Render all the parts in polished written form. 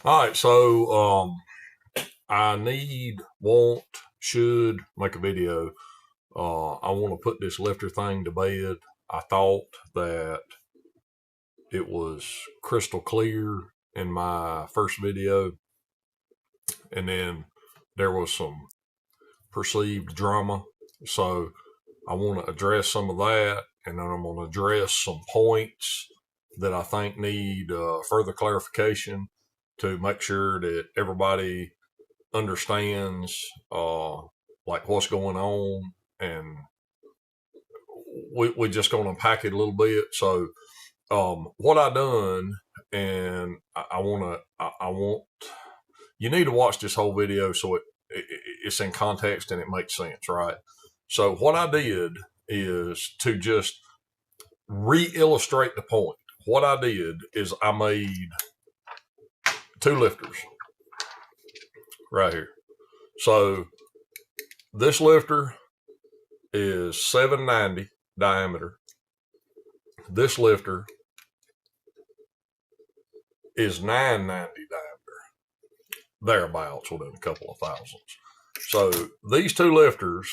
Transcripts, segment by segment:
All right, so I should make a video. I want to put this lifter thing to bed. I thought that it was crystal clear in my first video, and then there was some perceived drama. So I want to address some of that, and then I'm going to address some points that I think need further clarification to make sure that everybody understands like what's going on, and we're just going to unpack it a little bit. So what I done, and I want you need to watch this whole video so it's in context and it makes sense, right? So what I did is to just re-illustrate the point. What I did is I made two lifters right here. So this lifter is 790 diameter. This lifter is 990 diameter, thereabouts, within a couple of thousands. So these two lifters,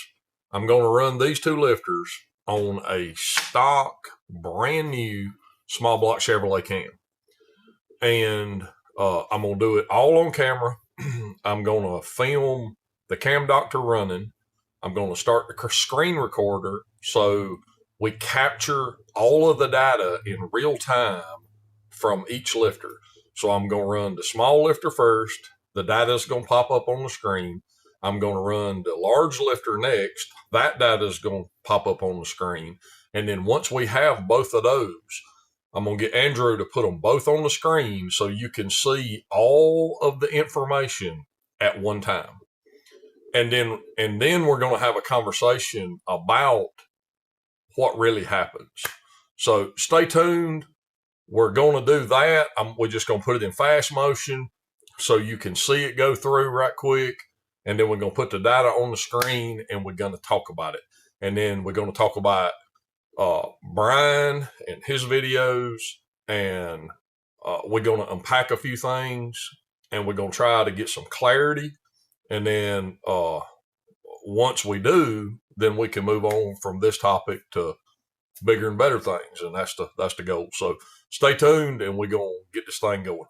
I'm going to run these two lifters on a stock, brand new small block Chevrolet cam. And I'm going to do it all on camera. I'm going to film the cam doctor running. I'm going to start the screen recorder so we capture all of the data in real time from each lifter. So I'm going to run the small lifter first. The data is going to pop up on the screen. I'm going to run the large lifter next. That data is going to pop up on the screen. And then once we have both of those, I'm going to get Andrew to put them both on the screen so you can see all of the information at one time. And then we're going to have a conversation about what really happens. So stay tuned. We're going to do that. We're just going to put it in fast motion so you can see it go through right quick. And then we're going to put the data on the screen and we're going to talk about it. And then we're going to talk about Brian and his videos, and we're going to unpack a few things, and we're going to try to get some clarity. And then once we do, then we can move on from this topic to bigger and better things, and that's the goal. So stay tuned, and we're going to get this thing going.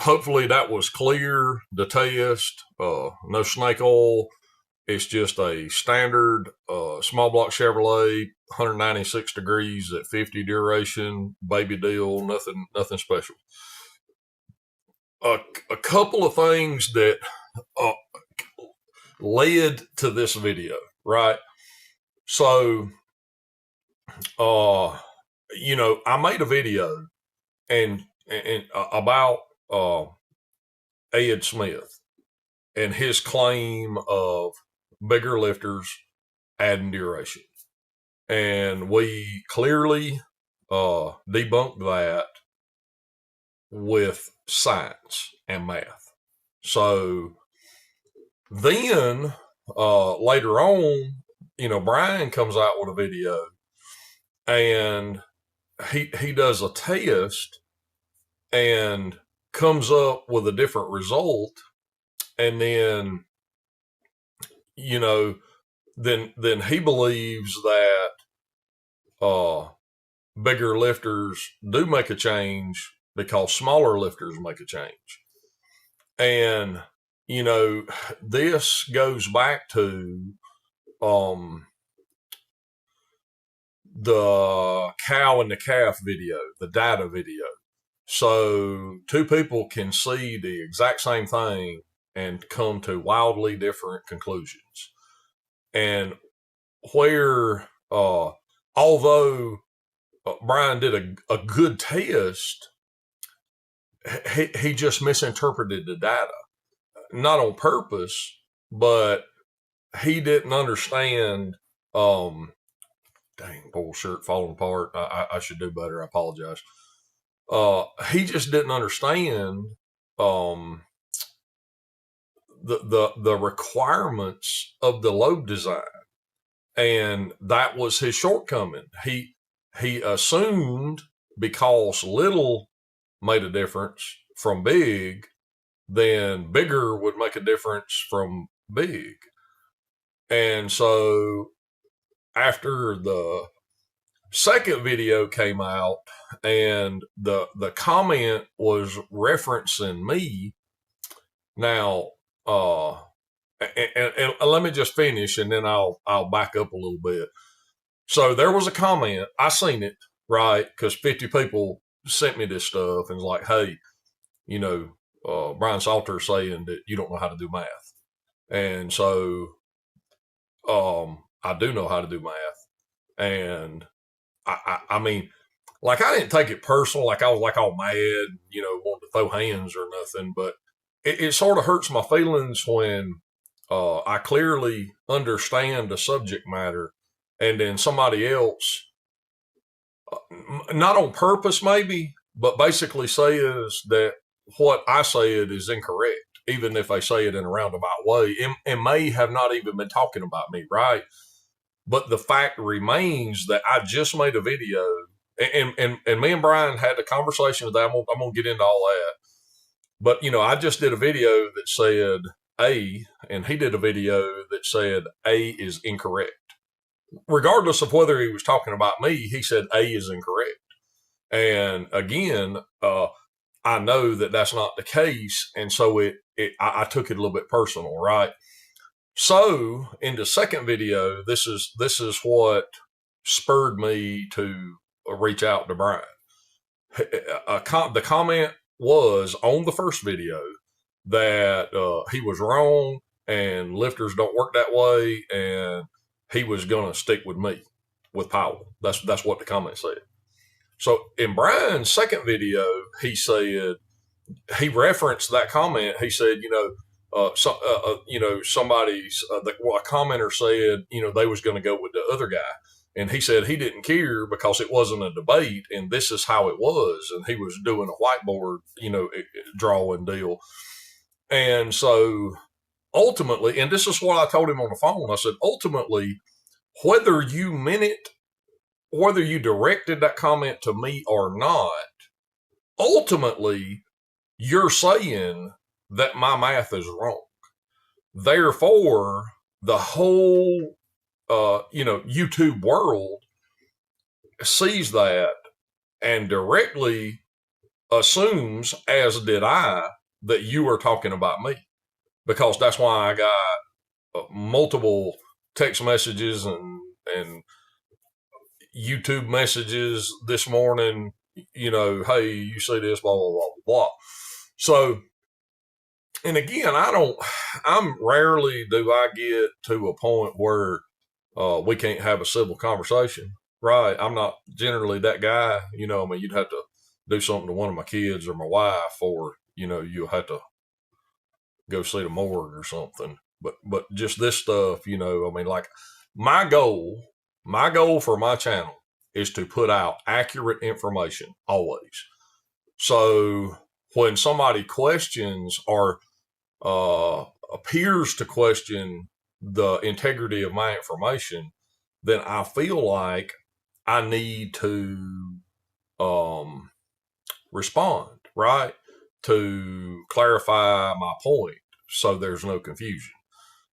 Hopefully that was clear. The test, no snake oil. It's just a standard small block Chevrolet, 196 degrees at 50 duration, baby deal, nothing special. A couple of things that uh, led to this video, right? So, I made a video and about Ed Smith and his claim of bigger lifters adding duration. And we clearly debunked that with science and math. So then later on, Brian comes out with a video and he does a test and comes up with a different result. And then, then he believes that bigger lifters do make a change because smaller lifters make a change. And, this goes back to the cow and the calf video, the data video. So two people can see the exact same thing and come to wildly different conclusions. And where, although Brian did a good test, he just misinterpreted the data, not on purpose, but he didn't understand. Dang, bull shirt falling apart. I should do better. I apologize. He just didn't understand um, the requirements of the load design, and that was his shortcoming. He assumed because little made a difference from big, then bigger would make a difference from big. And so after the second video came out and the comment was referencing me, now and let me just finish and then I'll back up a little bit. So there was a comment, I seen it, right? Because 50 people sent me this stuff and was like, hey, Brian Salter saying that you don't know how to do math. And so I do know how to do math. And I mean, like, I didn't take it personal, like I was like all mad, wanting to throw hands or nothing, but it sort of hurts my feelings when I clearly understand the subject matter and then somebody else, not on purpose maybe, but basically says that what I said is incorrect, even if they say it in a roundabout way, and may have not even been talking about me, right? But the fact remains that I just made a video, and me and Brian had a conversation with that. I'm gonna get into all that. But I just did a video that said A, and he did a video that said A is incorrect. Regardless of whether he was talking about me, he said A is incorrect. And again, I know that that's not the case, and so I took it a little bit personal, right? So in the second video, this is what spurred me to reach out to Brian. The comment was on the first video that he was wrong and lifters don't work that way, and he was going to stick with me, with Powell. That's what the comment said. So in Brian's second video, he said, he referenced that comment. He said, somebody's a commenter said, they was going to go with the other guy. And he said he didn't care because it wasn't a debate and this is how it was. And he was doing a whiteboard, drawing deal. And so ultimately, and this is what I told him on the phone, I said, ultimately, whether you meant it, whether you directed that comment to me or not, ultimately, you're saying that my math is wrong. Therefore, the whole, YouTube world sees that and directly assumes, as did I, that you are talking about me. Because that's why I got multiple text messages and YouTube messages this morning, hey, you see this, blah, blah, blah, blah. So, and again, rarely do I get to a point where we can't have a civil conversation, right? I'm not generally that guy, you'd have to do something to one of my kids or my wife, or, you'll have to go see the morgue or something. But just this stuff, like my goal for my channel is to put out accurate information always. So when somebody questions or appears to question the integrity of my information, then I feel like I need to respond, right? To clarify my point so there's no confusion.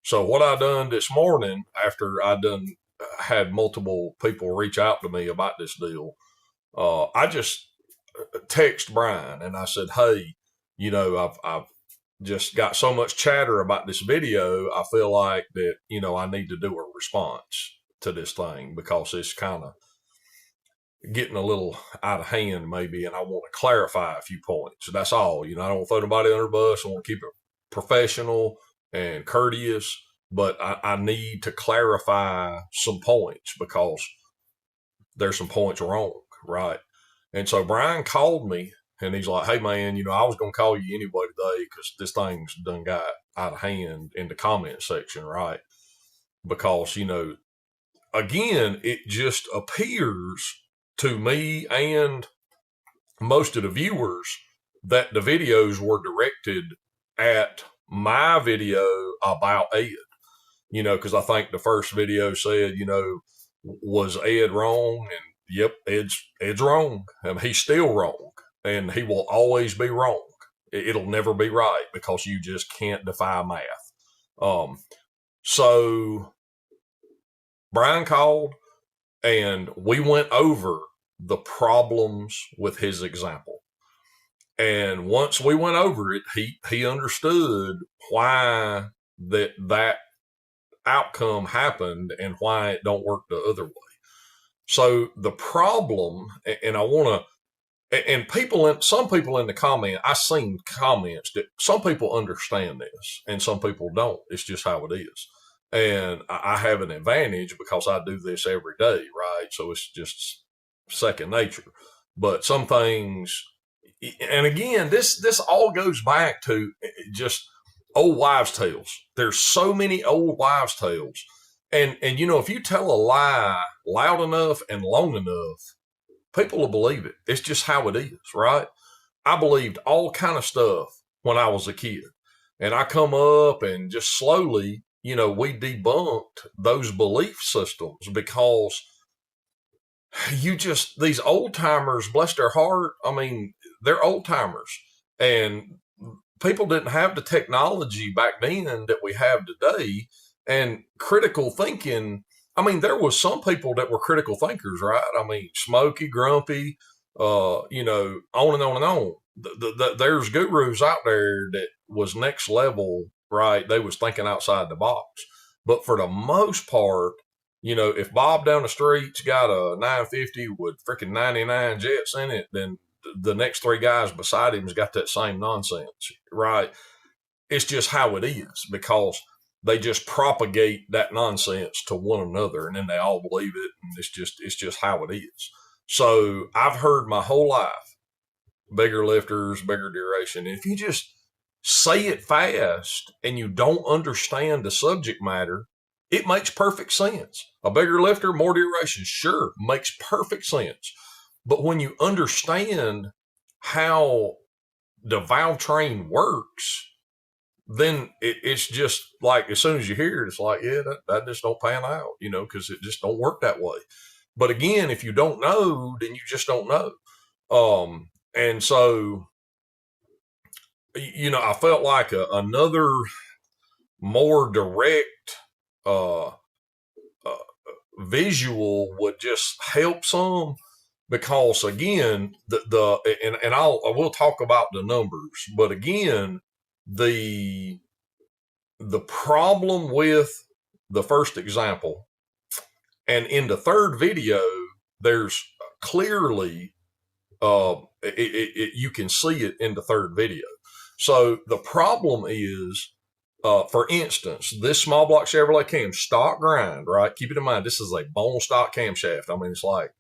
So what I done this morning after I had multiple people reach out to me about this deal, I just text Brian and I said, hey, I've just got so much chatter about this video. I feel like that, I need to do a response to this thing because it's kind of, getting a little out of hand maybe, and I want to clarify a few points. That's all. I don't want to throw nobody under the bus. I want to keep it professional and courteous, but I need to clarify some points because there's some points wrong, right? And so Brian called me and he's like, hey man, I was going to call you anyway today because this thing's done got out of hand in the comment section, right? Because, again, it just appears to me and most of the viewers that the videos were directed at my video about Ed, because I think the first video said, was Ed wrong? And yep, Ed's wrong. He's still wrong, and he will always be wrong. It'll never be right because you just can't defy math. So Brian called and we went over the problems with his example. And once we went over it, he understood why that outcome happened and why it don't work the other way. So the problem, and I want to, and some people in the comment, I've seen comments that some people understand this and some people don't. It's just how it is. And I have an advantage because I do this every day, right? So it's just second nature. But some things, and again, this all goes back to just old wives' tales. There's so many old wives' tales. And if you tell a lie loud enough and long enough, people will believe it. It's just how it is, right? I believed all kind of stuff when I was a kid. And I come up and just slowly, we debunked those belief systems because these old timers, bless their heart. I mean, they're old timers, and people didn't have the technology back then that we have today. And critical thinking, I mean, there was some people that were critical thinkers, right? I mean, Smokey, Grumpy, on and on and on. There's gurus out there that was next level, right? They was thinking outside the box. But for the most part, if Bob down the street's got a 950 with freaking 99 jets in it, then the next three guys beside him's got that same nonsense, right? It's just how it is because they just propagate that nonsense to one another, and then they all believe it, and it's just how it is. So I've heard my whole life, bigger lifters, bigger duration. And if you just say it fast and you don't understand the subject matter, it makes perfect sense. A bigger lifter, more duration, sure, makes perfect sense. But when you understand how the valve train works, then it's just like, as soon as you hear it, it's like, yeah, that just don't pan out, because it just don't work that way. But again, if you don't know, then you just don't know. And so, I felt like another more direct visual would just help some, because again, I will talk about the numbers, but again, the problem with the first example, and in the third video, there's clearly you can see it in the third video. So the problem is, for instance, this small block Chevrolet cam, stock grind, right? Keep it in mind, this is a bone stock camshaft. I mean, it's like,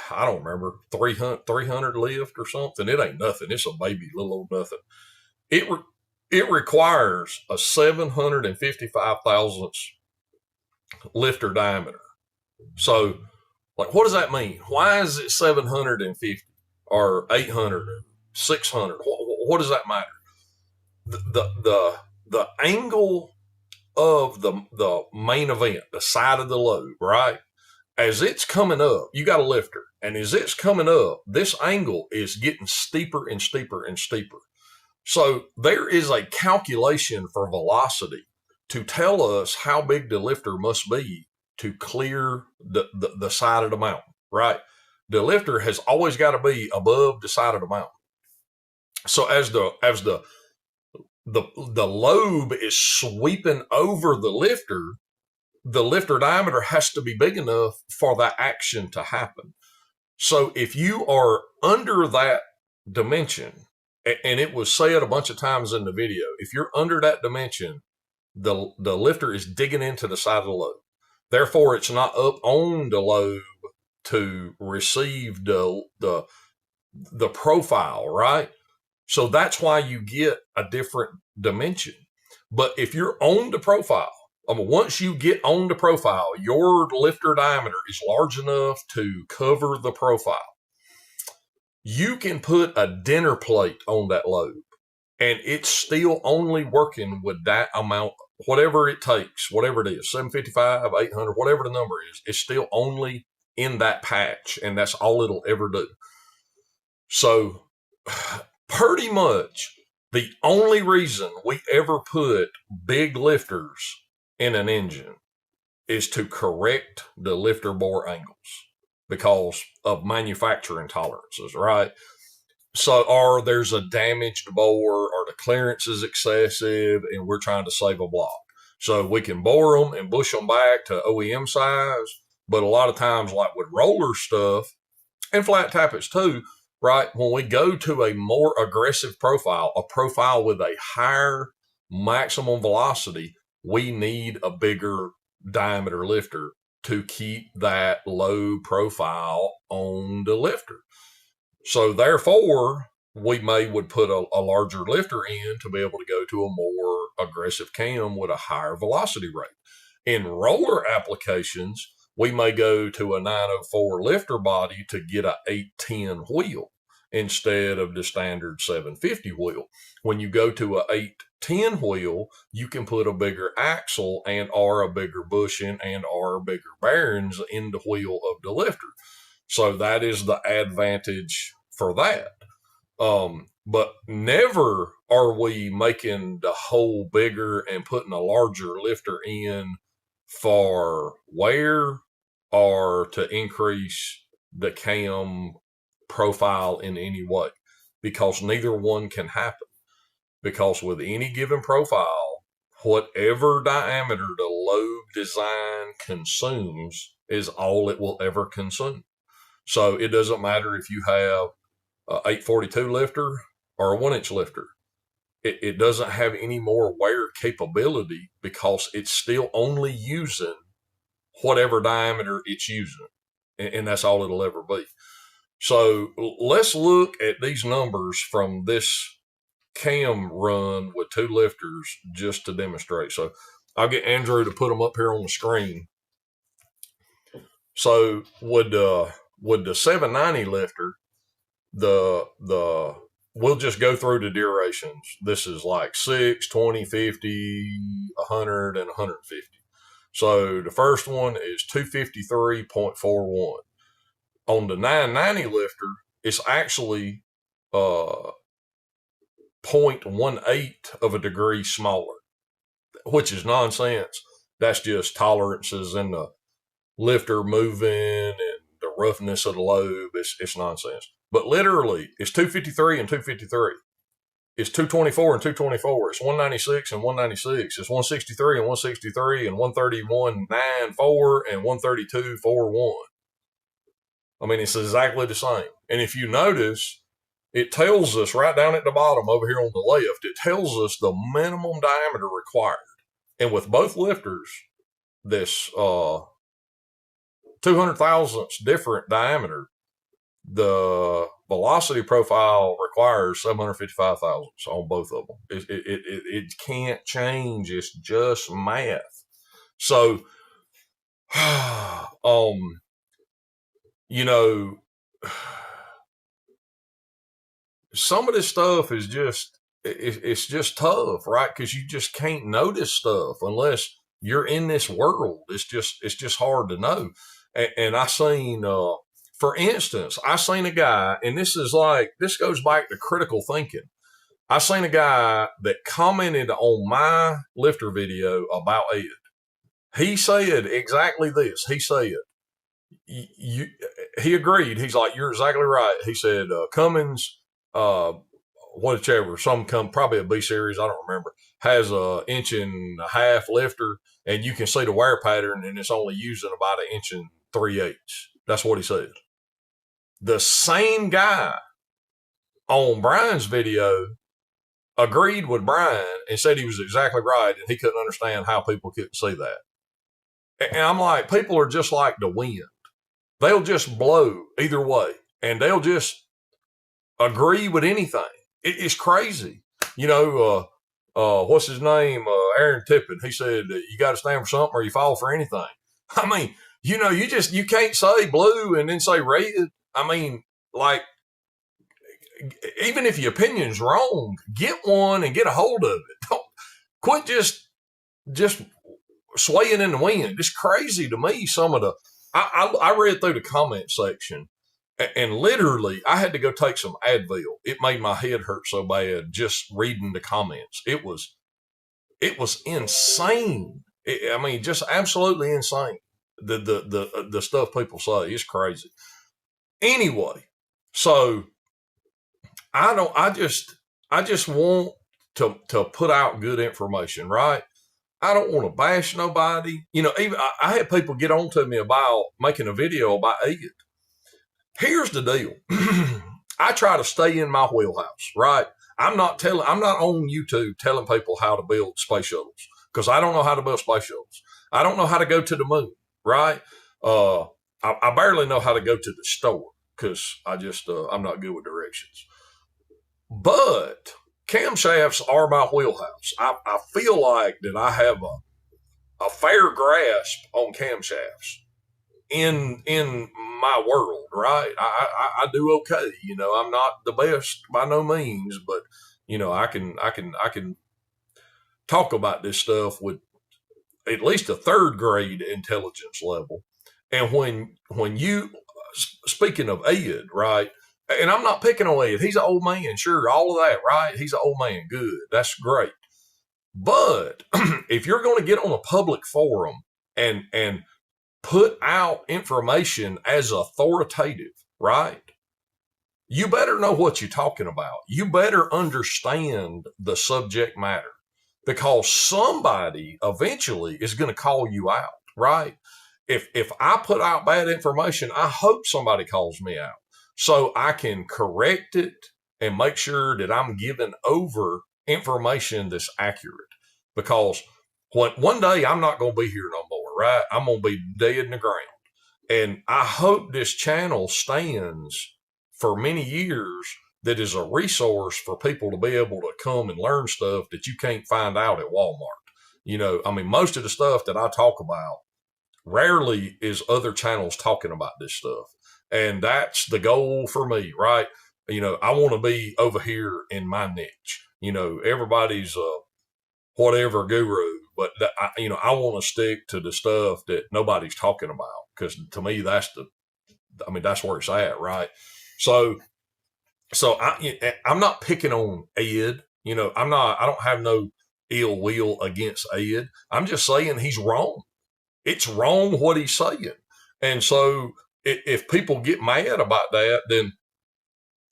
I don't remember, 300 lift or something. It ain't nothing. It's a baby, little old nothing. It requires a 755 thousandths lifter diameter. So, like, what does that mean? Why is it 750 or 800 or 600? What does that matter? The angle of the main event, the side of the load, right? As it's coming up, you got a lifter, and as it's coming up, this angle is getting steeper and steeper and steeper. So there is a calculation for velocity to tell us how big the lifter must be to clear the side of the mountain, right? The lifter has always got to be above the side of the mountain. So as the lobe is sweeping over the lifter, the lifter diameter has to be big enough for that action to happen. So if you are under that dimension, and it was said a bunch of times in the video, if you're under that dimension, the lifter is digging into the side of the lobe. Therefore, it's not up on the lobe to receive the profile, right? So that's why you get a different dimension. But if you're on the profile, once you get on the profile, your lifter diameter is large enough to cover the profile. You can put a dinner plate on that lobe, and it's still only working with that amount, whatever it takes, whatever it is, 755, 800, whatever the number is, it's still only in that patch, and that's all it'll ever do. So pretty much the only reason we ever put big lifters in an engine is to correct the lifter bore angles because of manufacturing tolerances, right? So, or there's a damaged bore, or the clearance is excessive, and we're trying to save a block. So we can bore them and bush them back to OEM size, but a lot of times, like with roller stuff and flat tappets too, right? When we go to a more aggressive profile, a profile with a higher maximum velocity, we need a bigger diameter lifter to keep that low profile on the lifter. So therefore, we would put a larger lifter in to be able to go to a more aggressive cam with a higher velocity rate. In roller applications, we may go to a 904 lifter body to get a 810 wheel instead of the standard 750 wheel. When you go to a 810 wheel, you can put a bigger axle and or a bigger bushing and or bigger bearings in the wheel of the lifter. So that is the advantage for that. But never are we making the hole bigger and putting a larger lifter in for wear or to increase the cam profile in any way, because neither one can happen. Because with any given profile, whatever diameter the lobe design consumes is all it will ever consume. So it doesn't matter if you have a 842 lifter or a 1-inch lifter. It doesn't have any more wear capability because it's still only using whatever diameter it's using. And that's all it'll ever be. So let's look at these numbers from this cam run with 2 lifters just to demonstrate. So I'll get Andrew to put them up here on the screen. So with the 790 lifter, we'll just go through the durations. This is like 6, 20, 50, 100, and 150. So the first one is 253.41. On the 990 lifter, it's actually 0.18 of a degree smaller, which is nonsense. That's just tolerances in the lifter moving and the roughness of the lobe. It's nonsense. But literally, it's 253 and 253. It's 224 and 224. It's 196 and 196. It's 163 and 163 and 131.94 and 132.41. I mean, it's exactly the same. And if you notice, it tells us right down at the bottom over here on the left, it tells us the minimum diameter required. And with both lifters, this 200 thousandths different diameter, the velocity profile requires 755 thousandths on both of them. It can't change. It's just math. So, you know, some of this stuff is just, it's just tough, right? Because you just can't notice stuff unless you're in this world. It's just hard to know. And I seen, for instance, I seen a guy, and this goes back to critical thinking. I seen a guy that commented on my lifter video about Ed. He said exactly this. He said, he agreed. He's like, you're exactly right. He said, Cummins, whichever, probably a B series, I don't remember, has a 1.5-inch lifter, and you can see the wear pattern, and it's only using about 1 3/8. That's what he said. The same guy on Brian's video agreed with Brian and said he was exactly right, and he couldn't understand how people couldn't see that. And I'm like, people are just like the wind. They'll just blow either way, and they'll just agree with anything. It's crazy. What's his name? Aaron Tippin. He said, you got to stand for something or you fall for anything. I mean, you can't say blue and then say red. I mean, like, even if your opinion's wrong, get one and get a hold of it. Don't quit just swaying in the wind. It's crazy to me. I read through the comment section, and literally I had to go take some Advil. It made my head hurt so bad just reading the comments. It was insane. I mean, just absolutely insane. The stuff people say is crazy. Anyway, so I just want to put out good information, right? I don't want to bash nobody. Even I had people get on to me about making a video about Ed. Here's the deal. I try to stay in my wheelhouse, right? I'm not on YouTube telling people how to build space shuttles because I don't know how to build space shuttles. I don't know how to go to the moon, right? I barely know how to go to the store because I'm not good with directions. But camshafts are my wheelhouse. I feel like that I have a fair grasp on camshafts in my world, right? I do okay. I'm not the best by no means, but I can talk about this stuff with at least a third grade intelligence level. And when you speaking of Ed, right? And I'm not picking on Ed. He's an old man, sure, all of that, right? He's an old man, good. That's great. But if you're going to get on a public forum and put out information as authoritative, right? You better know what you're talking about. You better understand the subject matter because somebody eventually is going to call you out, right? If I put out bad information, I hope somebody calls me out so I can correct it and make sure that I'm giving over information that's accurate. Because one day I'm not going to be here no more, right? I'm going to be dead in the ground. And I hope this channel stands for many years that is a resource for people to be able to come and learn stuff that you can't find out at Walmart. Most of the stuff that I talk about rarely is other channels talking about this stuff. And that's the goal for me, right? I want to be over here in my niche. Everybody's whatever guru, but I want to stick to the stuff that nobody's talking about because to me that's where it's at, right? So I'm not picking on Ed. I don't have no ill will against Ed. I'm just saying he's wrong. It's wrong what he's saying. And so if people get mad about that, then,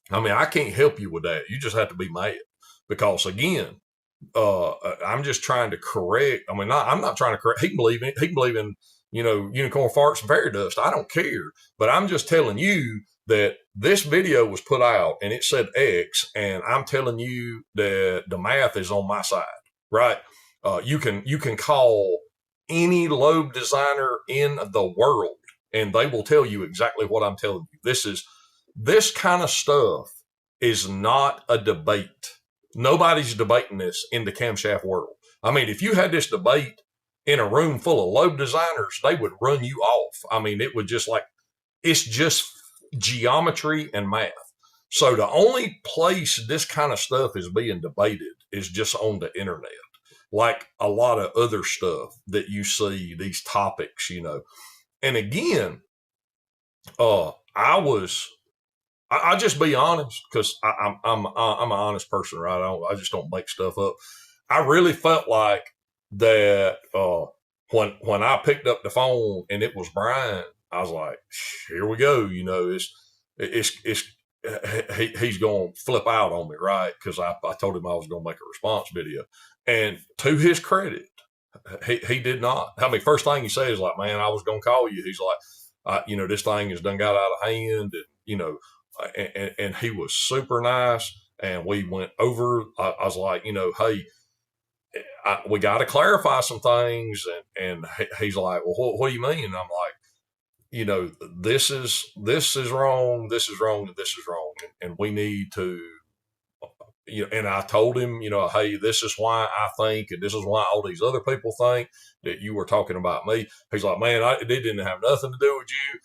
I can't help you with that. You just have to be mad because again, I'm just trying to correct. I'm not trying to correct. He can believe in, unicorn farts and fairy dust. I don't care, but I'm just telling you that this video was put out and it said X, and I'm telling you that the math is on my side, right? You can call any lobe designer in the world and they will tell you exactly what I'm telling you. This kind of stuff is not a debate. Nobody's debating this in the camshaft world. If you had this debate in a room full of lobe designers, they would run you off. It would it's just geometry and math. So the only place this kind of stuff is being debated is just on the internet. Like a lot of other stuff that you see, these topics, And again, I just be honest because I'm an honest person, right? I just don't make stuff up. I really felt like that when I picked up the phone and it was Brian, I was like, here we go. It's he's going to flip out on me, right? Because I told him I was going to make a response video. And to his credit, he did not. I mean, first thing he said is like, man, I was going to call you. He's like, this thing has done got out of hand. And he was super nice. And we went over, I was like, hey, we got to clarify some things. And he's like, well, what do you mean? And I'm like, this is wrong, this is wrong, and this is wrong. And we need to, and I told him, hey, this is why I think, and this is why all these other people think that you were talking about me. He's like, man, it didn't have nothing to do with you.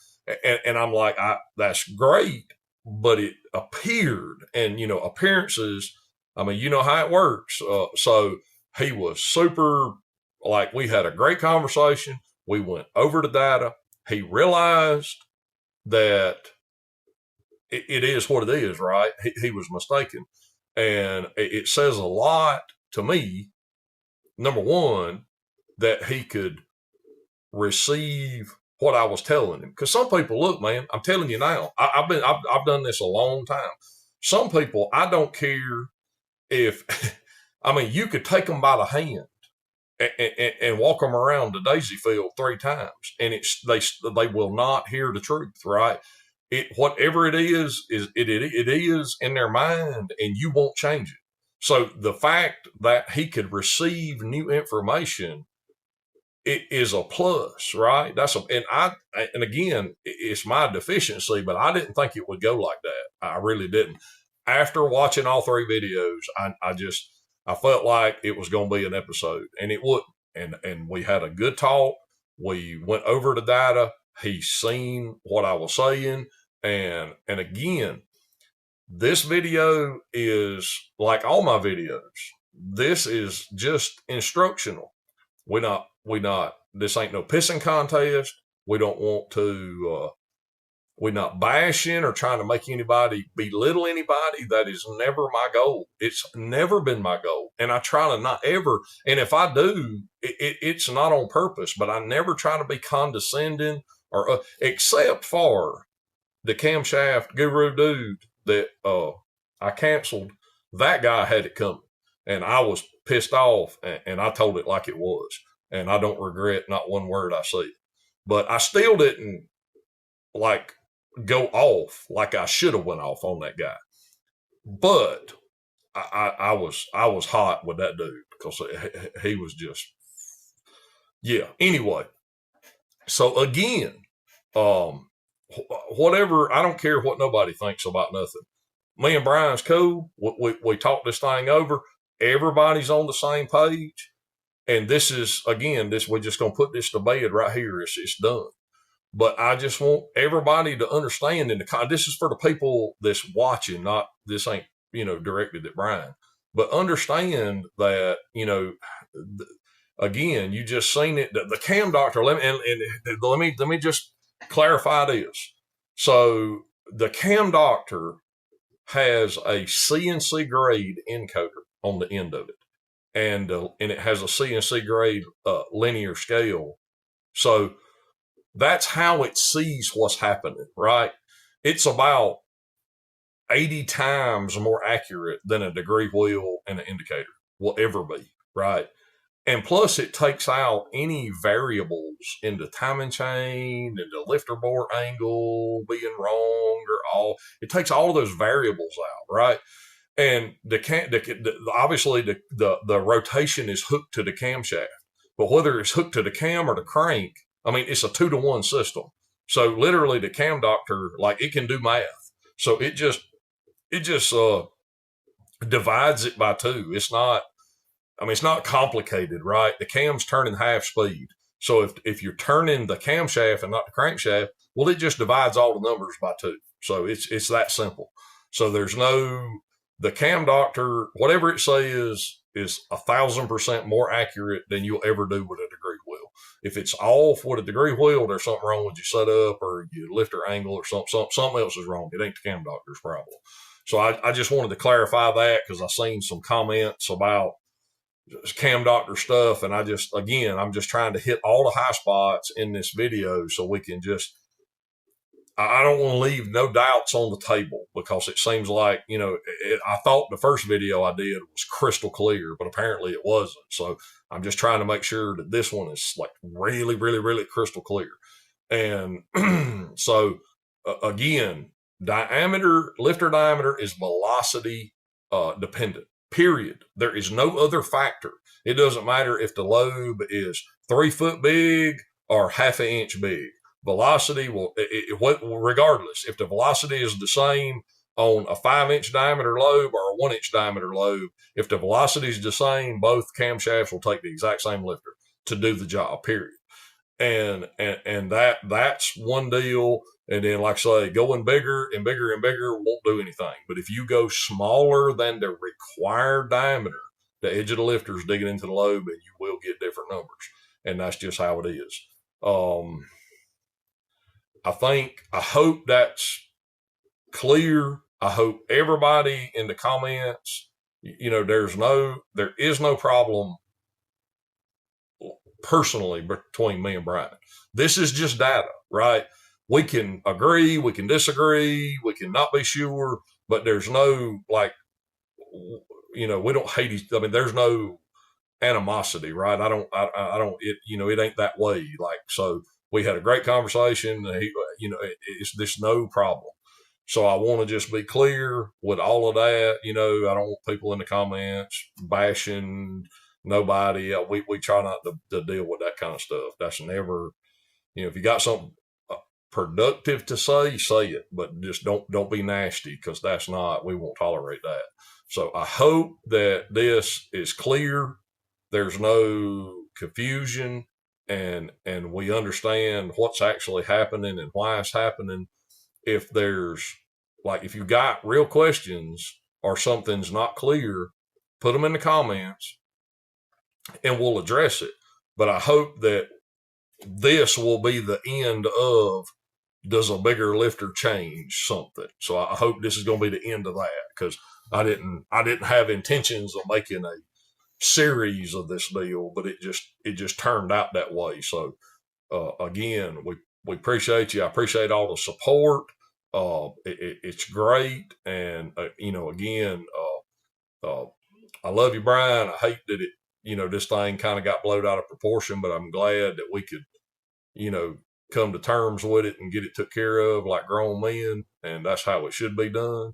And I'm like, that's great, but it appeared, and, appearances, I mean, you know how it works. So he was super, like, we had a great conversation. We went over the data. He realized that it is what it is, right? He was mistaken. And it says a lot to me, number one, that he could receive what I was telling him. Because some people, look, man, I'm telling you now, I've done this a long time. Some people, I don't care if, I mean, you could take them by the hand and walk them around the daisy field 3 times, and they will not hear the truth, right? Whatever it is it is in their mind, and you won't change it. So the fact that he could receive new information, it is a plus, right? And again, it's my deficiency, but I didn't think it would go like that. I really didn't. After watching all 3 videos, I felt like it was going to be an episode, and it wouldn't. And we had a good talk. We went over the data. He's seen what I was saying. And again, this video is like all my videos. This is just instructional. This ain't no pissing contest. We don't want to, we're not bashing or trying to make anybody belittle anybody. That is never my goal. It's never been my goal. And I try to not ever, and if I do, it's not on purpose, but I never try to be condescending or, except for the camshaft guru dude that I canceled. That guy had it coming, and I was pissed off, and I told it like it was. And I don't regret not one word I said. But I still didn't, like, go off like I should have went off on that guy. But I was hot with that dude because he was just, yeah. Anyway, so again, whatever, I don't care what nobody thinks about nothing. Me and Brian's cool. We talked this thing over. Everybody's on the same page. And this is, again, we're just going to put this to bed right here. It's done. But I just want everybody to understand, this is for the people that's watching, not, this ain't, directed at Brian, but understand that, again, you just seen it, the cam doctor, let me just clarify this. So the cam doctor has a CNC grade encoder on the end of it. And it has a CNC grade linear scale. So that's how it sees what's happening, right? It's about 80 times more accurate than a degree wheel and an indicator will ever be, right? And plus, it takes out any variables in the timing chain and the lifter bore angle being wrong it takes all of those variables out, right? And obviously the rotation is hooked to the camshaft, but whether it's hooked to the cam or the crank, I mean, it's a 2-to-1 system. So literally the cam doctor, like, it can do math. So it just divides it by 2. It's not complicated, right? The cam's turning half speed. So if you're turning the camshaft and not the crankshaft, well, it just divides all the numbers by 2. So it's that simple. So there's the cam doctor, whatever it says, is 1,000% more accurate than you'll ever do with a degree wheel. If it's off with a degree wheel, there's something wrong with your setup or your lifter angle or something else is wrong. It ain't the cam doctor's problem. So I just wanted to clarify that because I seen some comments about cam doctor stuff, and I'm just trying to hit all the high spots in this video so we can just, I don't want to leave no doubts on the table, because it seems like, I thought the first video I did was crystal clear, but apparently it wasn't. So I'm just trying to make sure that this one is like really, really, really crystal clear. And so again, lifter diameter is velocity dependent, period. There is no other factor. It doesn't matter if the lobe is 3 foot big or half an inch big. Velocity will, regardless, if the velocity is the same on a 5-inch diameter lobe or a 1-inch diameter lobe, if the velocity is the same, both camshafts will take the exact same lifter to do the job, period. And that's one deal. And then, like I say, going bigger and bigger and bigger won't do anything. But if you go smaller than the required diameter, the edge of the lifter is digging into the lobe, and you will get different numbers. And that's just how it is. I hope that's clear. I hope everybody in the comments, there is no problem personally between me and Brian. This is just data, right? We can agree, we can disagree, we can not be sure, but there's no, like, we don't hate each. I mean, there's no animosity, right? It ain't that way. Like, so we had a great conversation. It's just no problem. So I want to just be clear with all of that. I don't want people in the comments bashing nobody. We try not to deal with that kind of stuff. That's never, if you got something productive to say it, but just don't be nasty, because we won't tolerate that. So I hope that this is clear. There's no confusion, and we understand what's actually happening and why it's happening. If you've got real questions or something's not clear, put them in the comments and we'll address it. But I hope that this will be the end of, does a bigger lifter change something? So I hope this is going to be the end of that, because I didn't have intentions of making a series of this deal, but it just turned out that way. So again, we appreciate you. I appreciate all the support. It's great. And again, I love you, Brian. I hate that this thing kind of got blown out of proportion, but I'm glad that we could come to terms with it and get it took care of like grown men, and that's how it should be done.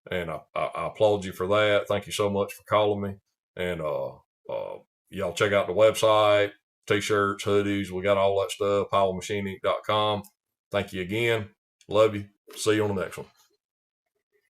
And I applaud you for that. Thank you so much for calling me. And y'all check out the website, t-shirts, hoodies. We got all that stuff, PowellMachining.com. Thank you again. Love you. See you on the next one.